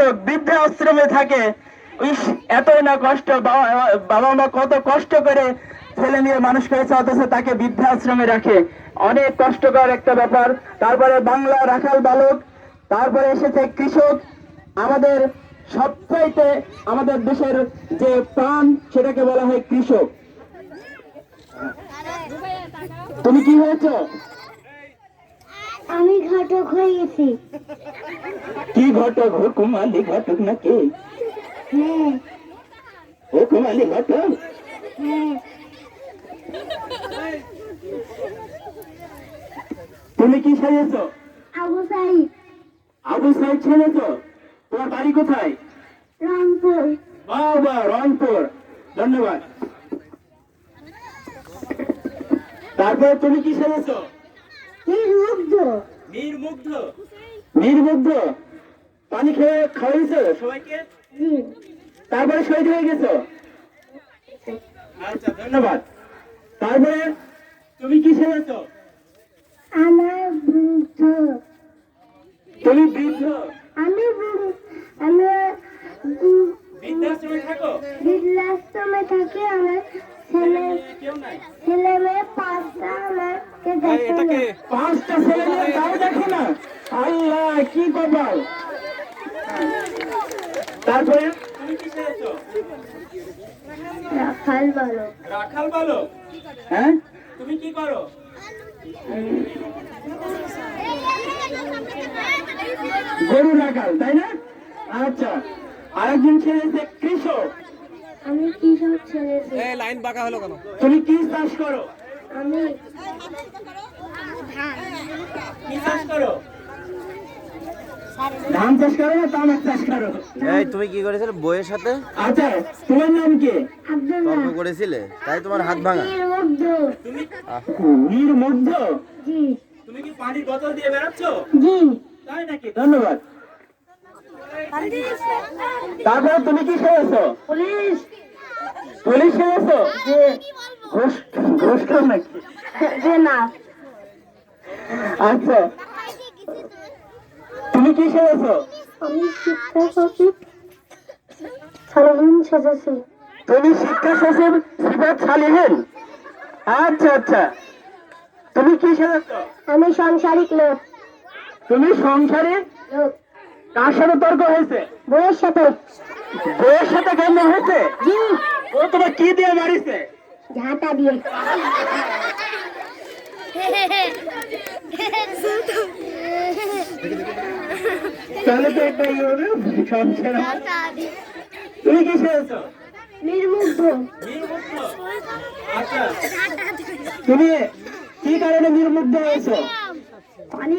লোক বৃদ্ধাশ্রমে থাকে। ইস, এতই না কষ্ট, বাবা মা কত কষ্ট করে ছেলে নিয়ে মানুষ করেছে, অথচ তাকে বৃদ্ধাশ্রমে রাখে। অনেক কষ্টকর একটা ব্যাপার। তারপরে বাংলা রাখাল বালক, তারপরে এসেছে কৃষক। আমাদের সবচাইতে আমাদের দেশের যে প্রাণ, সেটাকে বলা হয় কৃষক। তুমি কি হয়েছ? আমি ঘটক হয়ে গেছি। কি ঘটক? হুকুমালি ঘটক নাকি? হ্যাঁ হুকুমালি ঘটক। হ্যাঁ। তুমি কি সেরেছ? আবু সাইদ। আবু সাইদ সেরেছ? তোমার বাড়ি কোথায়? রংপুর। বাবা, রংপুর। ধন্যবাদ। তারপরে তুমি কি সেরেছ? নির্মুগ্ধ। নির্মুগ্ধ। নির্মুগ্ধ। পানি খেয়ে খাওয়াইছো সবাইকে? জি। তারপরে শহীদ হয়ে গেছো? আচ্ছা, ধন্যবাদ। তারপরে তুমি কি সেরেছ? আমার বৃদ্ধ। তুমি বৃদ্ধ। আমি আমি বৃদ্ধাশ্রমে থাকো? বৃদ্ধাশ্রমে থাকি। আমার ছেলে কেউ নাই? ছেলে মেয়ে 5টা, আমাকে দেখে না। 5টা ছেলে মেয়ে তাও দেখো না? আল্লাহ, কি কপাল। তারপরে তুমি কি সেরেছ? রাখাল বালক। রাখাল বালক। হ্যাঁ, তুমি কি করো? গরু রাখাল, তাই না? আচ্ছা। আরেকজন ছেড়েছে কৃষক। আমি কৃষক ছেলেছি। লাইন বাঁকা হলো কেন? তুমি কি চাষ করো? আমি কি চাষ করো? ধান চাষ করো না তামাক চাষ করো? এই তুমি কি করেছিলে বইয়ের সাথে? আচ্ছা, তোমার নাম কি? আব্দুল্লাহ। তর্ক করেছিলে তাই তোমার হাত ভাঙা? নির্মুগ্ধ। তুমি নির্মুগ্ধ? জি তুমি কি পানির বোতল দিয়ে বেড়াচ্ছ? জি। তাই নাকি? ধন্যবাদ। তারপরে তুমি কি খেয়েছো? পুলিশ। পুলিশ খেয়েছো? জি। ঘুষ ঘুষ খাও নাকি? যে না। আচ্ছা, তুমি কি খেয়েছো? আমি শিক্ষা সচিব সারাদিন সেজেছি। তুমি শিক্ষা সচিব সিফাত সালিহীন? আচ্ছা আচ্ছা। তুমি কি খেয়েছো? আমি সাংসারিক লোক। তুমি সংসারে? লোক। কার সাথে তর্ক হয়েছে? বইয়ের সাথে। বউয়ের সাথে কেন হয়েছে? জি। ও তোমার কি দিয়ে মারিছে? ঝাঁটা দিয়ে। তাহলে তো একটা ইয়ে হবে, সংসার। তুমি কি খেয়েছো? নির্মুগ্ধ। নির্মুগ্ধ। আচ্ছা, তুমি কি কারণে নির্মুগ্ধ হয়েছো? পানি